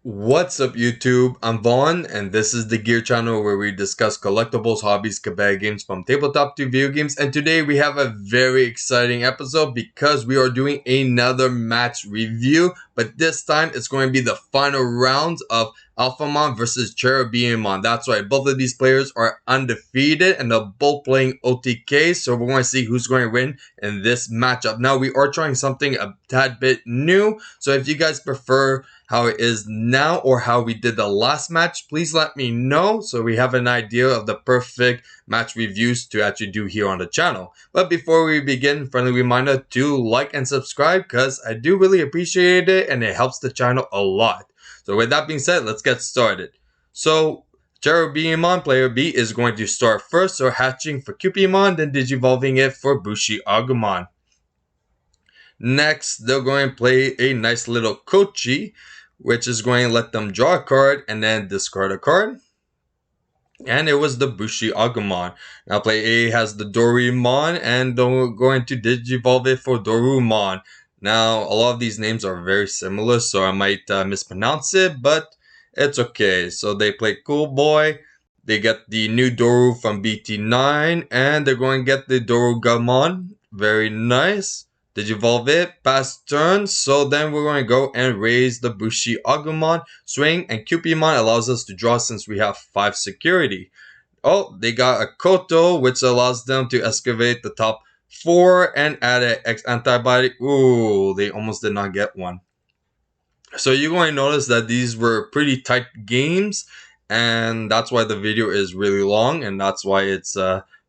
What's up YouTube? I'm Vaughn and this is the Gear channel where we discuss collectibles, hobbies, kabaya games from tabletop to video games, and today we have a very exciting episode because we are doing another match review, but this time it's going to be the final rounds of Alphamon versus Cherubimon. That's right, both of these players are undefeated and they're both playing OTK, so we're going to see who's going to win in this matchup. Now we are trying something a tad bit new, so if you guys prefer how it is now or how we did the last match, please let me know so we have an idea of the perfect match reviews to actually do here on the channel. But before we begin, friendly reminder to like and subscribe because I do really appreciate it and it helps the channel a lot. So with that being said, let's get started. So Cherubimon player B is going to start first, so hatching for Cupimon, then digivolving it for Bushi Agumon. Next, they're going to play a nice little Kochi, which is going to let them draw a card and then discard a card. And it was the Bushi Agumon. Now play A has the Dorimon, and they're going to digivolve it for Dorumon. Now, a lot of these names are very similar, so I might mispronounce it, but it's okay. So they play Cool Boy. They get the new Doru from BT9, and they're going to get the Dorugamon. Very nice. Digivolve it, pass turn, so then we're going to go and raise the Bushi Agumon, swing, and Cupimon allows us to draw since we have 5 security. Oh, they got a Koto, which allows them to excavate the top 4 and add an X antibody. Ooh, they almost did not get one. So you're going to notice that these were pretty tight games, and that's why the video is really long, and that's why it's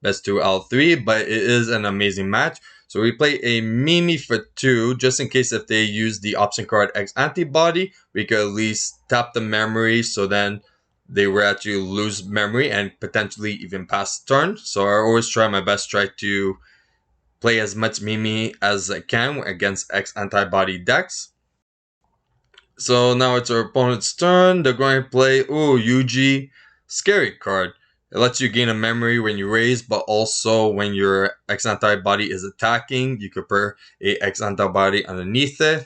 best 2 out of 3, but it is an amazing match. So we play a Mimi for 2, just in case if they use the option card X antibody, we could at least tap the memory, so then they will actually lose memory and potentially even pass turn. So I always try my best, try to play as much Mimi as I can against X antibody decks. So now it's our opponent's turn. They're going to play, Yuji, scary card. It lets you gain a memory when you raise, but also when your X antibody is attacking, you could put a X antibody underneath it.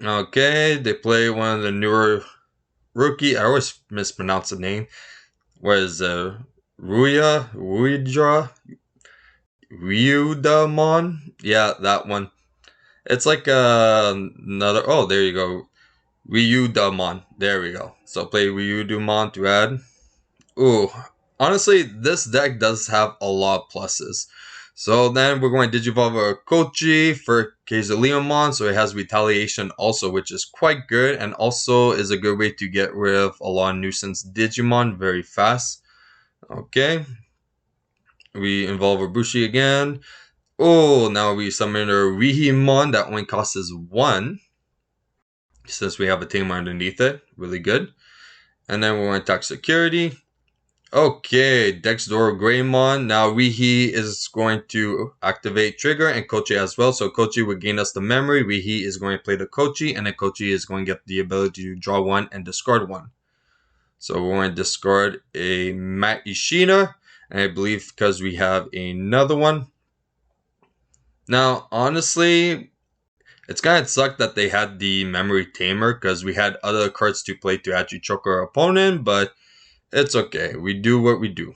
Okay, they play one of the newer rookie. I always mispronounce the name. What is Ruidra? Ryudamon? Yeah, that one. It's like another. Oh, there you go. Ryudamon. There we go. So play Ryudamon to add. Ooh, honestly, this deck does have a lot of pluses. So then we're going to digivolve our Kochi for Kazaleomon, so it has retaliation also, which is quite good, and also is a good way to get rid of a lot of nuisance Digimon very fast. Okay. We involve our Bushi again. Oh, now we summon our Rihimon, that only costs us 1. Since we have a tamer underneath it. Really good. And then we're going to attack security. Okay, Dexdor Greymon. Now Rihi is going to activate trigger and Kochi as well. So Kochi will gain us the memory. Rihi is going to play the Kochi, and then Kochi is going to get the ability to draw 1 and discard 1. So we're going to discard a Matt Ishida, and I believe because we have another one. Now, honestly, it's kind of sucked that they had the memory tamer because we had other cards to play to actually choke our opponent, but it's okay. We do what we do.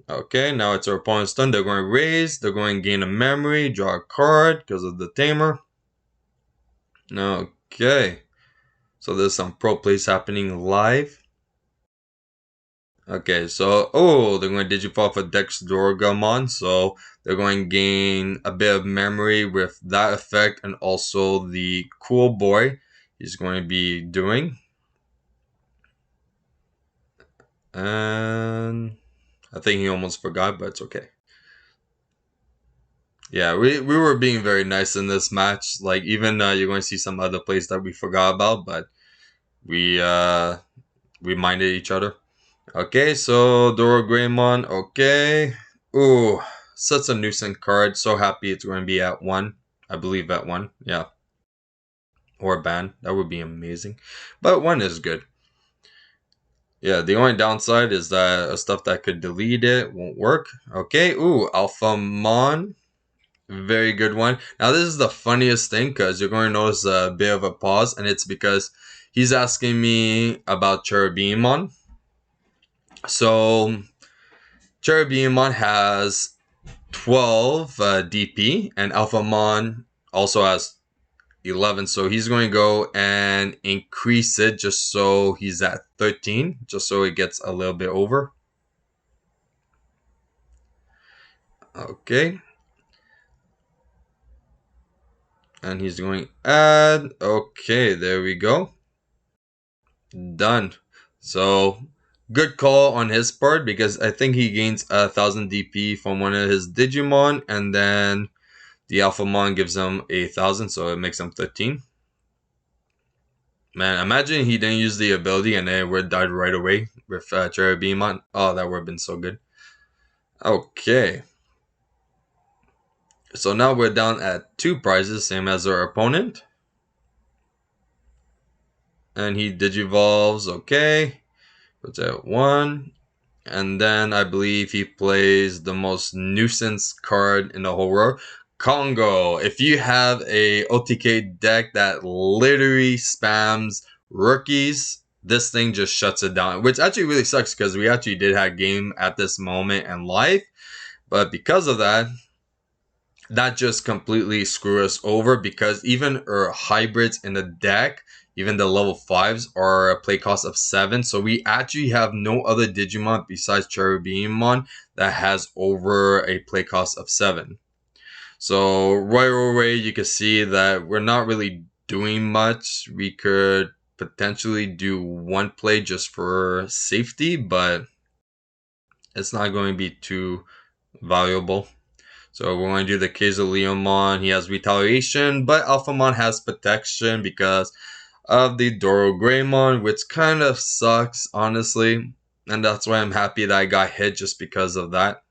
Okay, now it's our opponent's turn. They're going to raise. They're going to gain a memory, draw a card because of the tamer. Okay, so there's some pro plays happening live. Okay, so, they're going to digivolve for Dexdorgamon, so they're going to gain a bit of memory with that effect, and also the Cool Boy he's going to be doing. And I think he almost forgot, but it's okay. Yeah, we were being very nice in this match. Like, even you're going to see some other plays that we forgot about, but we reminded each other. Okay, so Doro Greymon, okay. Ooh, such a nuisance card. So happy it's going to be at 1. I believe at 1, yeah. Or ban, that would be amazing. But 1 is good. Yeah, the only downside is that stuff that could delete it won't work. Okay, Alphamon. Very good one. Now, this is the funniest thing because you're going to notice a bit of a pause, and it's because he's asking me about Cherubimon. So Cherubimon has 12 DP, and Alphamon also has 11. So he's going to go and increase it just so he's at 13, just so it gets a little bit over. Okay. And he's going add. Okay, there we go. Done. So good call on his part, because I think he gains 1,000 DP from one of his Digimon, and then the Alphamon gives him 1,000, so it makes him 13. Man, imagine he didn't use the ability and then it would died right away with Cherubimon. Oh, that would have been so good. Okay. So now we're down at 2 prizes, same as our opponent. And he digivolves, okay. Puts at 1. And then I believe he plays the most nuisance card in the whole world, Congo. If you have a OTK deck that literally spams rookies, this thing just shuts it down. Which actually really sucks, because we actually did have a game at this moment in life. But because of that, that just completely screw us over, because even our hybrids in the deck, even the level 5s, are a play cost of 7. So we actually have no other Digimon besides Cherubimon that has over a play cost of 7. So right away you can see that we're not really doing much. We could potentially do one play just for safety, but it's not going to be too valuable. So we're going to do the Cherubimon. He has retaliation, but Alphamon has protection because of the Greymon, which kind of sucks, honestly. And that's why I'm happy that I got hit, just because of that.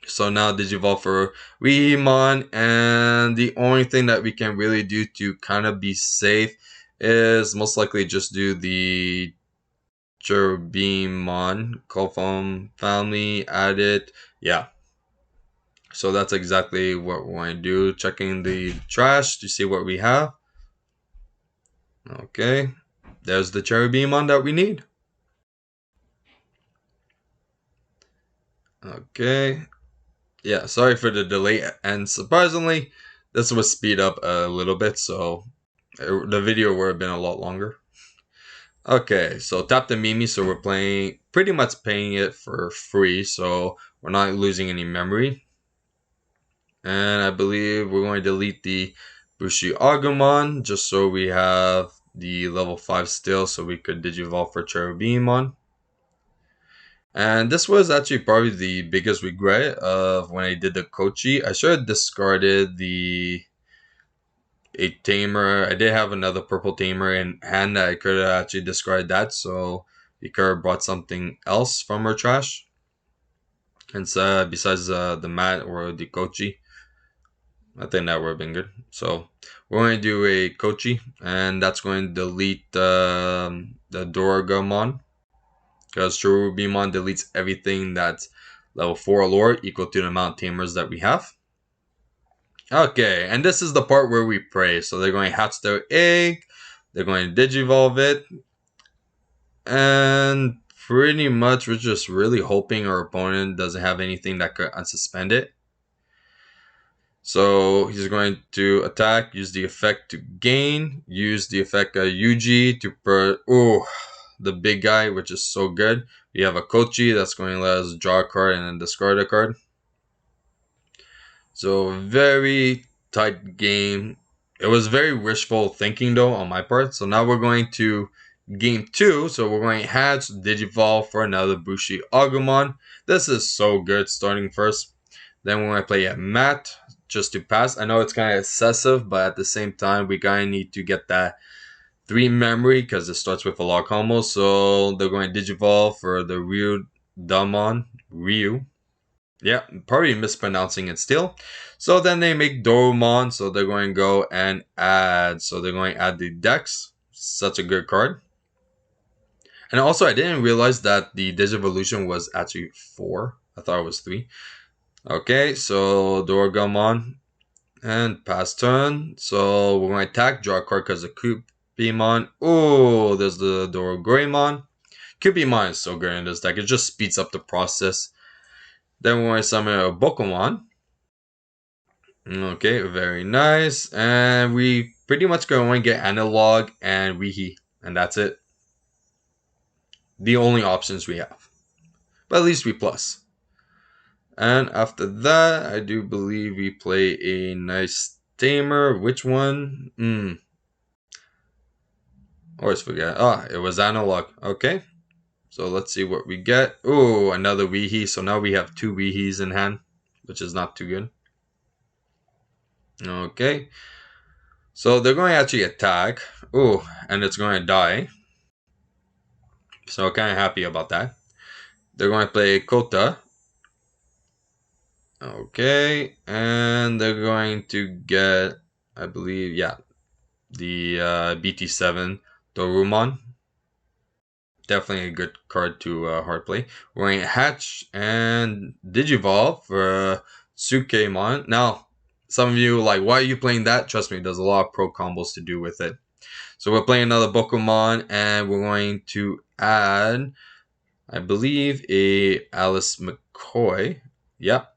So now Digivolve for Weemon, and the only thing that we can really do to kind of be safe is most likely just do the Cherubimon, call from family, add it. Yeah. So that's exactly what we're going to do. Checking the trash to see what we have. Okay. There's the Cherubimon that we need. Okay. Yeah, sorry for the delay. And surprisingly, this was speed up a little bit, so the video would have been a lot longer. Okay, so tap the Mimi, so we're playing, pretty much paying it for free, so we're not losing any memory. And I believe we're going to delete the Bushi Agumon, just so we have the level 5 still, so we could Digivolve for Cherubimon. And this was actually probably the biggest regret of when I did the Kochi. I should have discarded a tamer. I did have another purple tamer in hand that I could have actually discarded that, so we could have brought something else from our trash. And besides the mat or the Kochi. I think that would have been good. So we're going to do a Kochi, and that's going to delete the Doragamon, because Cherubimon deletes everything that's level 4 lore equal to the amount of tamers that we have. Okay, and this is the part where we pray. So they're going to hatch their egg, they're going to digivolve it, and pretty much we're just really hoping our opponent doesn't have anything that could unsuspend it. So he's going to attack, use the effect to gain, use the effect Yuji to the big guy, which is so good. We have a Kochi that's going to let us draw a card and then discard a card. So very tight game. It was very wishful thinking though on my part. So now we're going to game 2. So we're going to hatch, Digivolve for another Bushi Agumon. This is so good starting first. Then we're going to play a mat just to pass. I know it's kind of excessive, but at the same time, we kind of need to get that 3 memory because it starts with a lot of combos. So they're going to Digivolve for the Ryu. Yeah, probably mispronouncing it still. So then they make Dorumon, so they're going to go and add. So they're going to add the Dex. Such a good card. And also, I didn't realize that the Digivolution was actually 4. I thought it was 3. Okay, so Dorgamon and pass turn. So we're going to attack, draw a card because of Cherubimon. Oh, there's the Doraemon. Cubimon is so good in this deck. It just speeds up the process. Then we're going to summon a Pokemon. Okay, very nice. And we pretty much going to get Analog and Weehee. And that's it. The only options we have. But at least we plus. And after that, I do believe we play a nice Tamer. Which one? Always forget. Ah, it was Analog. Okay. So let's see what we get. Oh, another Weehee. So now we have two Weehees in hand, which is not too good. Okay. So they're going to actually attack. Oh, and it's going to die. So kind of happy about that. They're going to play Kota. Okay. And they're going to get, I believe, yeah, the BT7 Dorumon. Definitely a good card to hard play. We're going to Hatch and Digivolve for Sukemon. Now, some of you like, why are you playing that? Trust me, there's a lot of pro combos to do with it. So we're playing another Pokemon, and we're going to add, I believe, a Alice McCoy. Yep.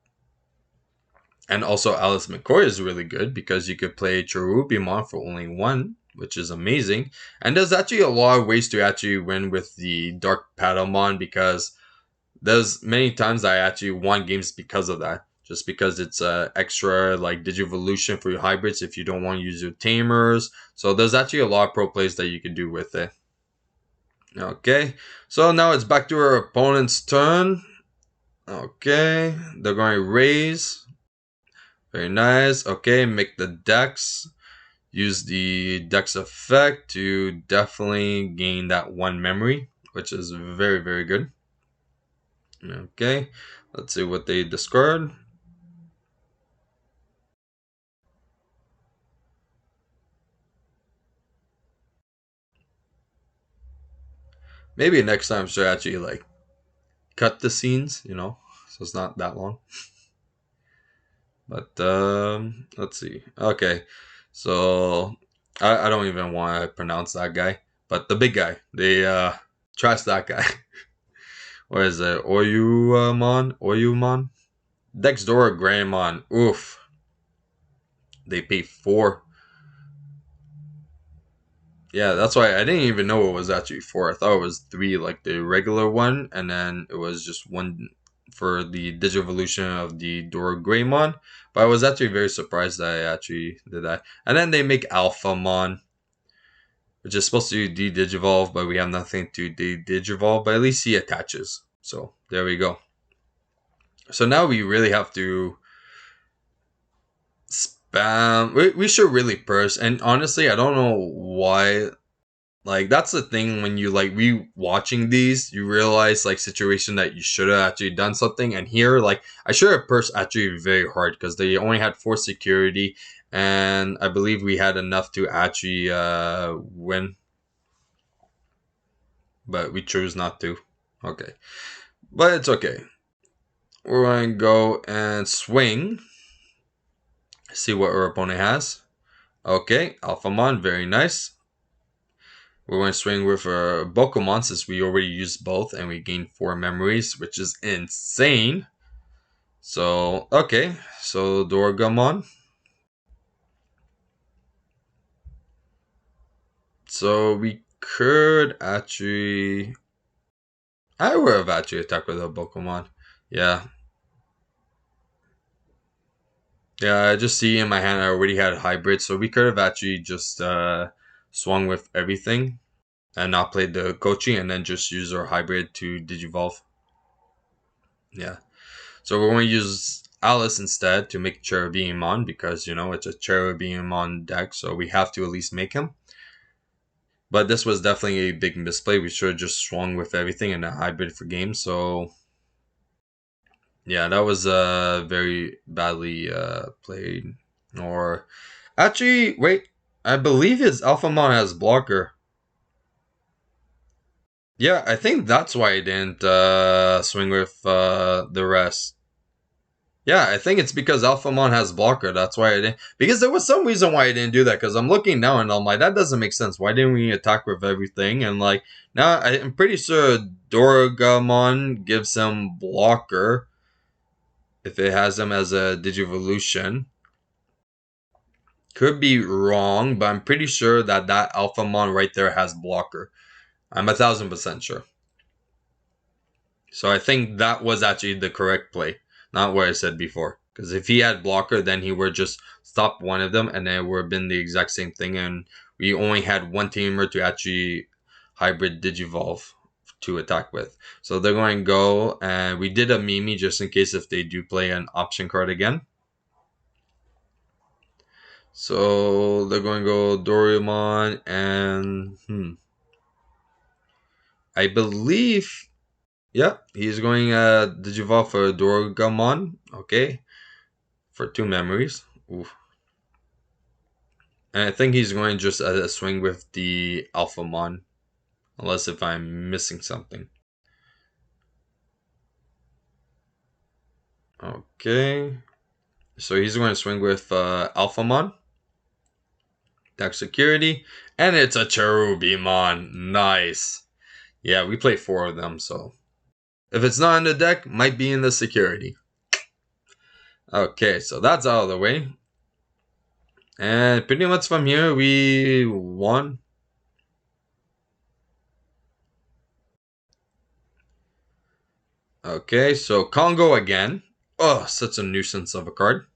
And also Alice McCoy is really good because you could play Cherubimon for only one, which is amazing. And there's actually a lot of ways to actually win with the Dark Paddlemon because there's many times I actually won games because of that. Just because it's extra like Digivolution for your hybrids if you don't want to use your tamers. So there's actually a lot of pro plays that you can do with it. Okay, so now it's back to our opponent's turn. Okay, they're going to raise. Very nice. Okay, make the dex. Use the dex effect to definitely gain that one memory, which is very, very good. Okay, let's see what they discard. Maybe next time should actually like cut the scenes, so it's not that long. But let's see. Okay, so I don't even want to pronounce that guy, but the big guy. They trash that guy. What is it? Oyumon? Dexdora Greymon. Oof. They pay 4. Yeah, that's why I didn't even know it was actually 4. I thought it was 3, like the regular one, and then it was just 1 for the Digivolution of the Dora Greymon. But I was actually very surprised that I actually did that. And then they make Alphamon, which is supposed to de-digivolve, but we have nothing to de-digivolve. But at least he attaches. So there we go. So now we really have to spam. We should really purse. And honestly, I don't know why. Like that's the thing when you like re-watching these, you realize like situation that you should have actually done something. And here, like I should have pursed actually very hard because they only had 4 security, and I believe we had enough to actually win, but we chose not to. Okay, but it's okay. We're going to go and swing. See what our opponent has. Okay, Alphamon, very nice. We're going to swing with a Pokemon since we already used both and we gained 4 memories, which is insane. So, okay. So, Dorgamon. So, we could actually... I would have actually attacked with a Pokemon. Yeah. Yeah, I just see in my hand I already had hybrid, so we could have actually just swung with everything and not played the Kochi and then just use our hybrid to Digivolve. Yeah. So we're going to use Alice instead to make Cherubimon because, it's a Cherubimon deck, so we have to at least make him. But this was definitely a big misplay. We should have just swung with everything and a hybrid for game. So, yeah, that was very badly played. Or, actually, wait, I believe his Alphamon has blocker. Yeah, I think that's why I didn't swing with the rest. Yeah, I think it's because Alphamon has blocker. That's why I didn't. Because there was some reason why I didn't do that. Because I'm looking now and I'm like, that doesn't make sense. Why didn't we attack with everything? And like now, I'm pretty sure Dorgamon gives him blocker if it has him as a Digivolution. Could be wrong, but I'm pretty sure that that Alphamon right there has blocker. I'm 1,000% sure. So I think that was actually the correct play, not what I said before. Because if he had blocker, then he would just stop one of them, and then it would have been the exact same thing. And we only had one tamer to actually hybrid Digivolve to attack with. So they're going to go, and we did a Mimi just in case if they do play an option card again. So they're going to go Doraemon and I believe, yeah, he's going Digivolve for Dorgamon. Okay, for 2 memories. Oof. And I think he's going just a swing with the Alphamon, unless if I'm missing something. Okay, so he's going to swing with Alphamon, deck security, and it's a Cherubimon. Nice. Yeah, we play 4 of them, so if it's not in the deck, might be in the security. Okay, so that's out of the way. And pretty much from here, we won. Okay, so Congo again. Oh, such a nuisance of a card.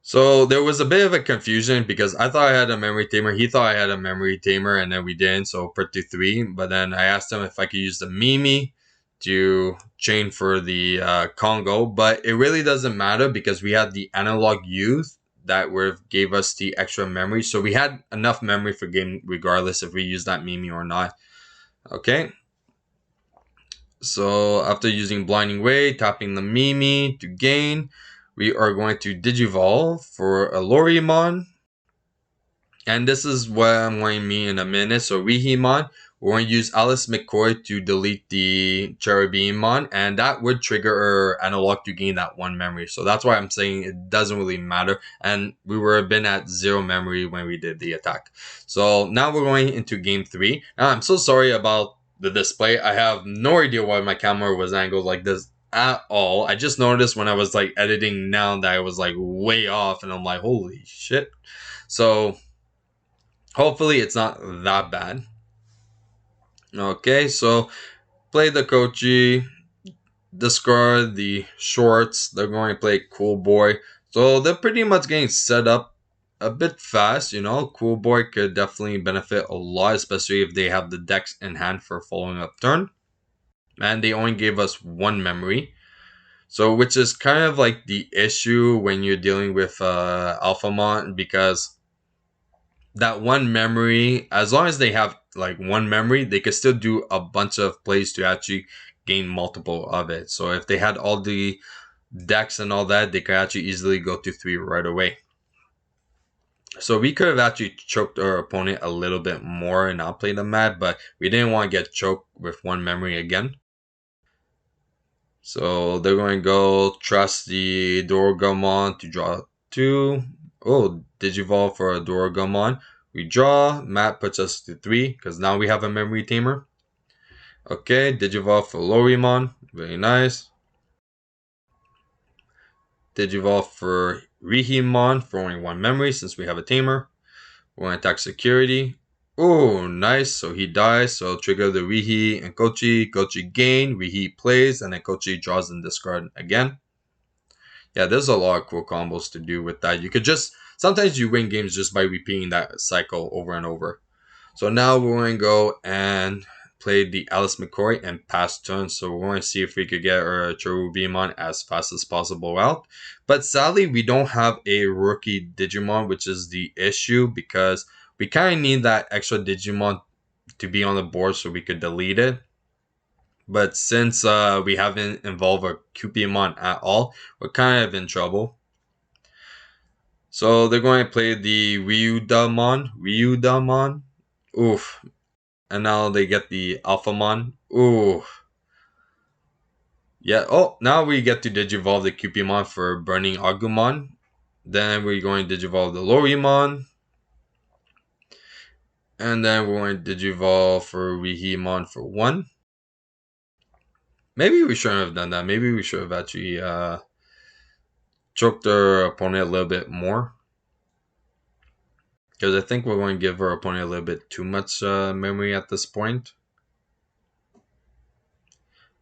So there was a bit of a confusion because I thought I had a memory tamer. He thought I had a memory tamer, and then we didn't. So put to 3. But then I asked him if I could use the Mimi to chain for the Congo. But it really doesn't matter because we had the analog youth that would have gave us the extra memory. So we had enough memory for game regardless if we use that Mimi or not. Okay. So after using Blinding Way, tapping the Mimi to gain, we are going to Digivolve for a Lorimon. And this is what I'm going to mean in a minute. So Rihimon, we're going to use Alice McCoy to delete the Cherubimon, and that would trigger our analog to gain that 1 memory. So that's why I'm saying it doesn't really matter. And we were been at 0 memory when we did the attack. So now we're going into game 3. Now I'm so sorry about the display. I have no idea why my camera was angled like this at all. I just noticed when I was like editing now that I was like way off, and I'm like, holy shit. So hopefully it's not that bad. Okay, so play the Kochi, discard the shorts. They're going to play Cool Boy. So they're pretty much getting set up a bit fast, you know. Cool Boy could definitely benefit a lot, especially if they have the decks in hand for following up turn. And they only gave us 1 memory. So which is kind of like the issue when you're dealing with Alphamon, because that 1 memory, as long as they have like 1 memory, they could still do a bunch of plays to actually gain multiple of it. So if they had all the decks and all that, they could actually easily go to 3 right away. So we could have actually choked our opponent a little bit more and not played them mad, but we didn't want to get choked with 1 memory again. So they're going to go trust the Dorgamon to draw 2. Oh, Digivolve for a Dorgamon. We draw. Matt puts us to 3 because now we have a memory tamer. Okay, Digivolve for Lorimon. Very nice. Digivolve for Rihimon for only 1 memory since we have a tamer. We're going to attack security. Oh, nice. So he dies. So trigger the Rihi and Kochi. Kochi gain. Rihi plays. And then Kochi draws and discard again. Yeah, there's a lot of cool combos to do with that. You could just, sometimes you win games just by repeating that cycle over and over. So now we're going to go and play the Alice McCoy and pass turn. So we're going to see if we could get our Cherubimon as fast as possible out. But sadly, we don't have a rookie Digimon, which is the issue because we kind of need that extra Digimon to be on the board so we could delete it. But since we haven't involved a Cupimon at all, we're kind of in trouble. So they're going to play the Ryudamon. Oof. And now they get the Alphamon. Ooh. Yeah. Oh, now we get to digivolve the Cupimon for Burning Agumon. Then we're going to digivolve the Lorimon. And then we're going to digivolve for Rihimon for 1. Maybe we shouldn't have done that. Maybe we should have actually choked our opponent a little bit more. Because I think we're going to give our opponent a little bit too much memory at this point.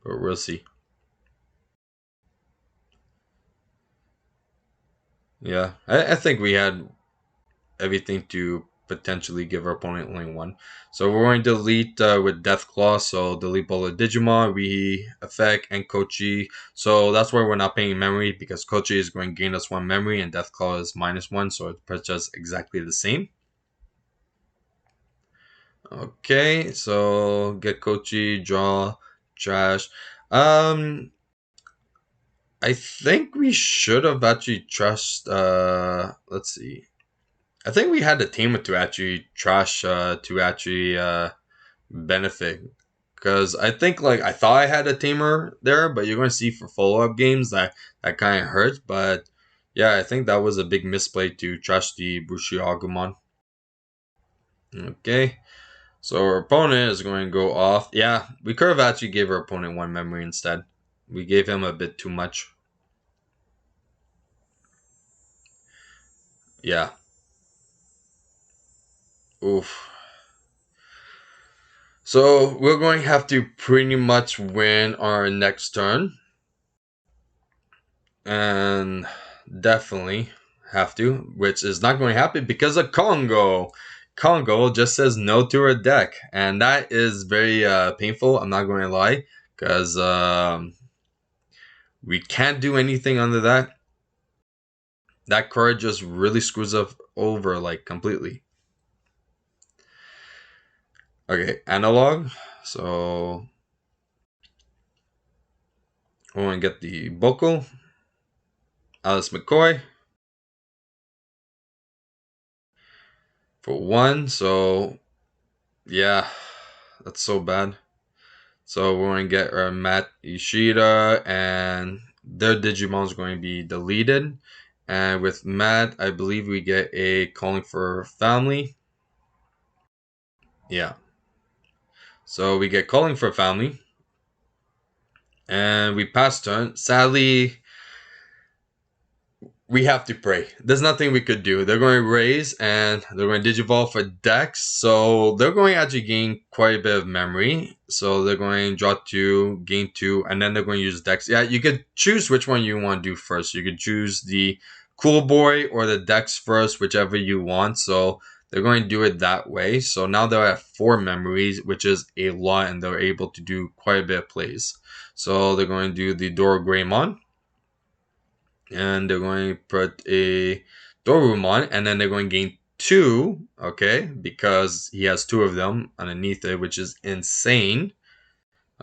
But we'll see. Yeah, I think we had everything to potentially give our opponent only 1. So we're going to delete with Deathclaw. So delete all the Digimon, Effect, and Kochi. So that's why we're not paying memory, because Kochi is going to gain us 1 memory and Deathclaw is -1. So it puts us exactly the same. Okay, so get Kochi, draw, trash. I think we should have actually trashed. Let's see. I think we had the tamer to actually trash to actually benefit, because I think like I thought I had a tamer there, but you're going to see for follow up games that kind of hurt. But yeah, I think that was a big misplay to trash the Bushi Agumon. Okay. So our opponent is going to go off. Yeah, we could have actually gave our opponent 1 memory instead. We gave him a bit too much. Yeah. Oof. So we're going to have to pretty much win our next turn. And definitely have to, which is not going to happen because of Congo. Congo just says no to our deck. And that is very painful. I'm not going to lie. Because we can't do anything under that. That card just really screws us over like completely. Okay, analog. So we're going to get the Boko, Alice McCoy for 1. So yeah, that's so bad. So we're going to get our Matt Ishida, and their Digimon is going to be deleted. And with Matt, I believe we get a Calling for Family. Yeah. So we get Calling for Family. And we pass turn. Sadly, we have to pray. There's nothing we could do. They're going to raise and they're going to digivolve for Dex. So they're going to actually gain quite a bit of memory. So they're going to draw 2, gain 2, and then they're going to use Dex. Yeah, you could choose which one you want to do first. You could choose the Cool Boy or the Dex first, whichever you want. So they're going to do it that way. So now they're at 4 memories, which is a lot, and they're able to do quite a bit of plays. So they're going to do the Dora Greymon. And they're going to put a Dorumon, and then they're going to gain 2, okay, because he has 2 of them underneath it, which is insane.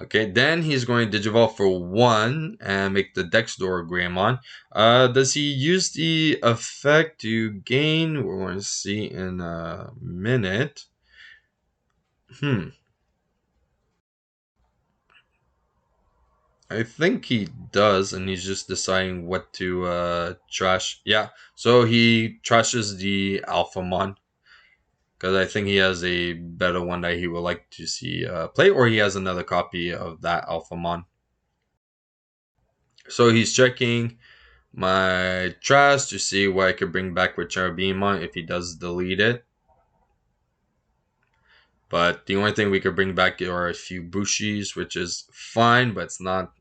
Okay, then he's going to Digivolve for 1 and make the Dex Dora Greymon. Does he use the effect to gain? We're going to see in a minute. I think he does, and he's just deciding what to trash. Yeah, so he trashes the Alphamon, because I think he has a better one that he would like to see play, or he has another copy of that Alphamon. So he's checking my trash to see what I could bring back with Cherubimon if he does delete it. But the only thing we could bring back are a few Bushis, which is fine, but it's not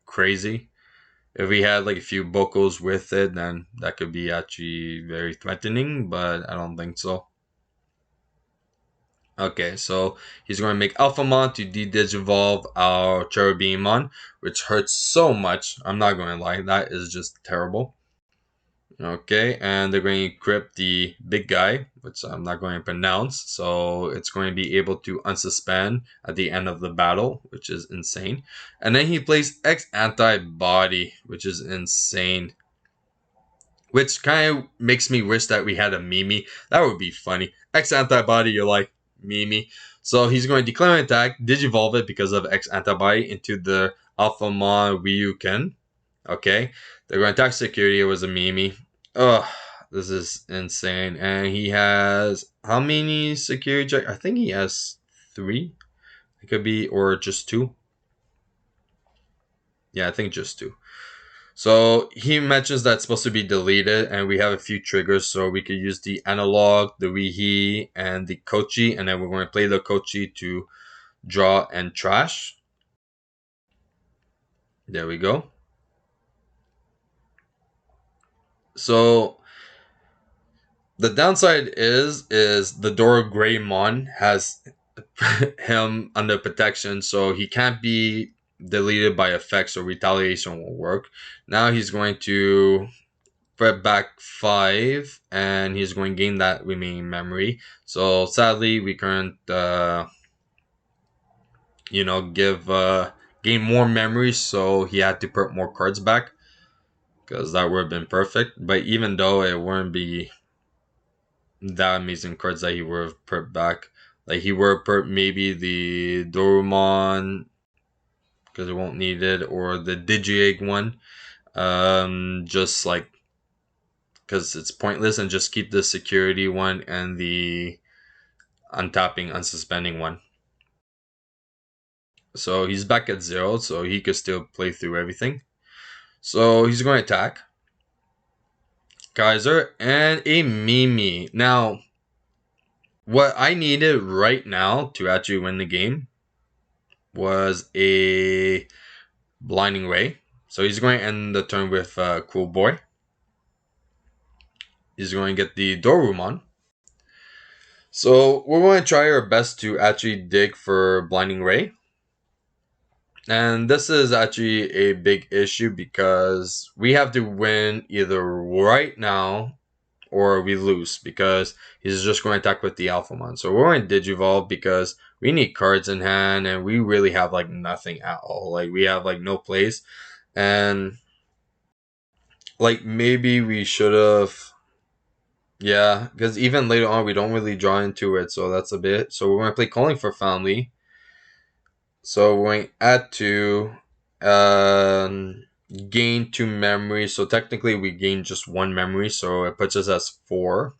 crazy. If we had like a few Bokos with it, then that could be actually very threatening, but I don't think so. Okay, so he's going to make Alphamon to de-digivolve our Cherubimon, which hurts so much. I'm not going to lie, that is just terrible. Okay, and they're going to equip the big guy, which I'm not going to pronounce. So it's going to be able to unsuspend at the end of the battle, which is insane. And then he plays X Antibody, which is insane. Which kind of makes me wish that we had a Mimi. That would be funny. X Antibody, you're like, Mimi. So he's going to declare an attack, digivolve it because of X Antibody into the Alphamon Ryuken. Okay, they're going to attack security. It was a Mimi. Ugh, this is insane. And he has how many security check? I think he has 3. It could be, or just 2. Yeah, I think just 2. So he mentions that's supposed to be deleted, and we have a few triggers, so we could use the analog, the Rihi, and the Kochi, and then we're going to play the Kochi to draw and trash. There we go. So the downside is the Dora Greymon has him under protection, so he can't be deleted by effects or retaliation will work. Now he's going to put back 5, and he's going to gain that remaining memory. So sadly, we can't, give gain more memory. So he had to put more cards back because that would have been perfect. But even though it wouldn't be that amazing cards that he would have put back, like he would have put maybe the Dorumon because it won't need it, or the Digi-Egg one, just like because it's pointless, and just keep the security one and the untapping, unsuspending one. So he's back at 0, so he could still play through everything. So he's going to attack Kaiser and a Mimi. Now, what I needed right now to actually win the game was a Blinding Ray. So he's going to end the turn with Cool Boy. He's going to get the Dorumon. So we're going to try our best to actually dig for Blinding Ray. And this is actually a big issue because we have to win either right now or we lose, because he's just going to attack with the Alphamon. So we're going to Digivolve because we need cards in hand, and we really have like nothing at all. Like we have like no plays, and like maybe we should have. Yeah, because even later on we don't really draw into it, so that's a bit. So we're going to play Calling for Family. So we're going to add 2, gain 2 memory. So technically we gain just 1 memory, so it puts us as 4.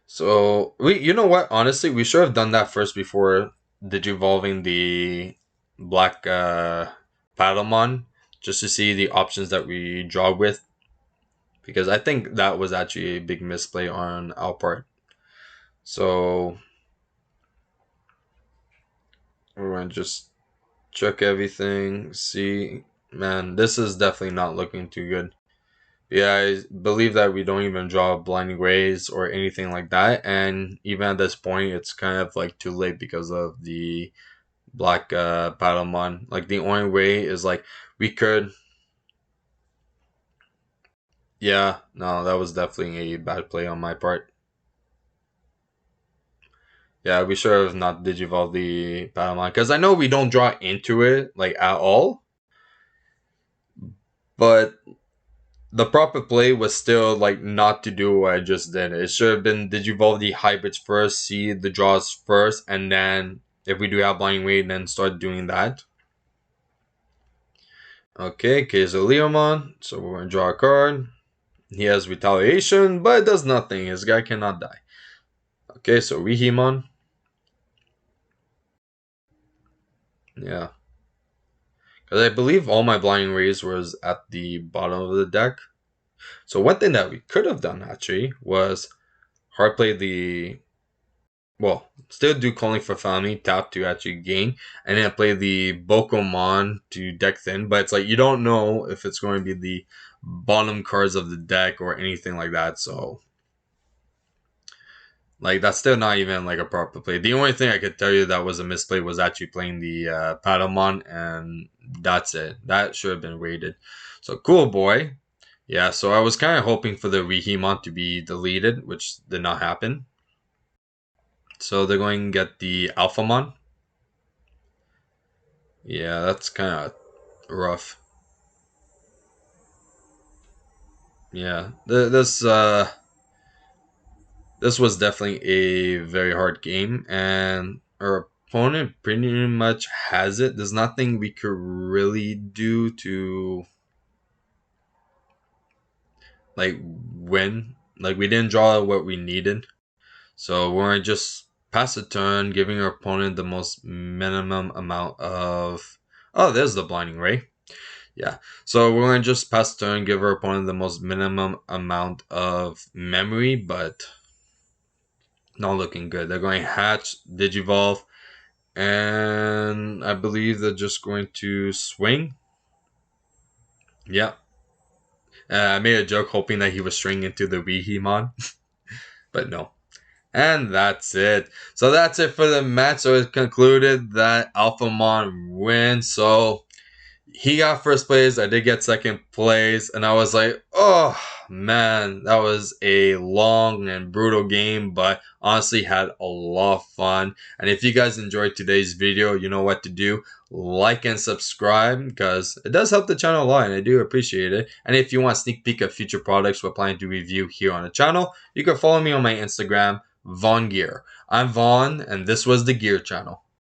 So you know what? Honestly, we should have done that first before digivolving the black Paddlemon, just to see the options that we draw with, because I think that was actually a big misplay on our part. So we're going to just check everything. See, man, this is definitely not looking too good. Yeah, I believe that we don't even draw Blinding Rays or anything like that, and even at this point, it's kind of like too late because of the black Paddlemon. Like the only way is like we could. Yeah, no, that was definitely a bad play on my part. Yeah, we should have not digivolved the Paddlemon, because I know we don't draw into it like at all, but the proper play was still like not to do what I just did. It should have been digivolve the hybrids first, see the draws first, and then if we do have Blinding Ray, then start doing that. Okay, Kaiser Leomon. So we're gonna draw a card. He has retaliation, but it does nothing. His guy cannot die. Okay, so Rihimon. Yeah. Because I believe all my Blinding Rays was at the bottom of the deck. So one thing that we could have done actually was hard play the, well, still do Calling for Family, tap to actually gain, and then play the Bokomon to deck thin. But it's like you don't know if it's going to be the bottom cards of the deck or anything like that. So like that's still not even like a proper play. The only thing I could tell you that was a misplay was actually playing the Patamon, and that's it. That should have been rated. So Cool Boy. Yeah, so I was kind of hoping for the Rihimon to be deleted, which did not happen. So they're going to get the Alphamon. Yeah, that's kind of rough. Yeah, this was definitely a very hard game, and our opponent pretty much has it. There's nothing we could really do to like win. Like we didn't draw what we needed. So we're gonna just pass a turn, giving our opponent the most minimum amount of oh, there's the blinding ray. Yeah. So we're gonna just pass turn, give our opponent the most minimum amount of memory, but not looking good. They're going to hatch, digivolve, and I believe they're just going to swing. Yeah. I made a joke hoping that he was stringing into the VaughnGear, but no. And that's it. So that's it for the match. So it concluded that Alphamon wins. So he got first place. I did get second place. And I was like, oh man, that was a long and brutal game. But honestly, had a lot of fun. And if you guys enjoyed today's video, you know what to do. Like and subscribe because it does help the channel a lot and I do appreciate it. And if you want a sneak peek of future products we're planning to review here on the channel, you can follow me on my Instagram, VaughnGear. I'm Vaughn and this was the Gear Channel.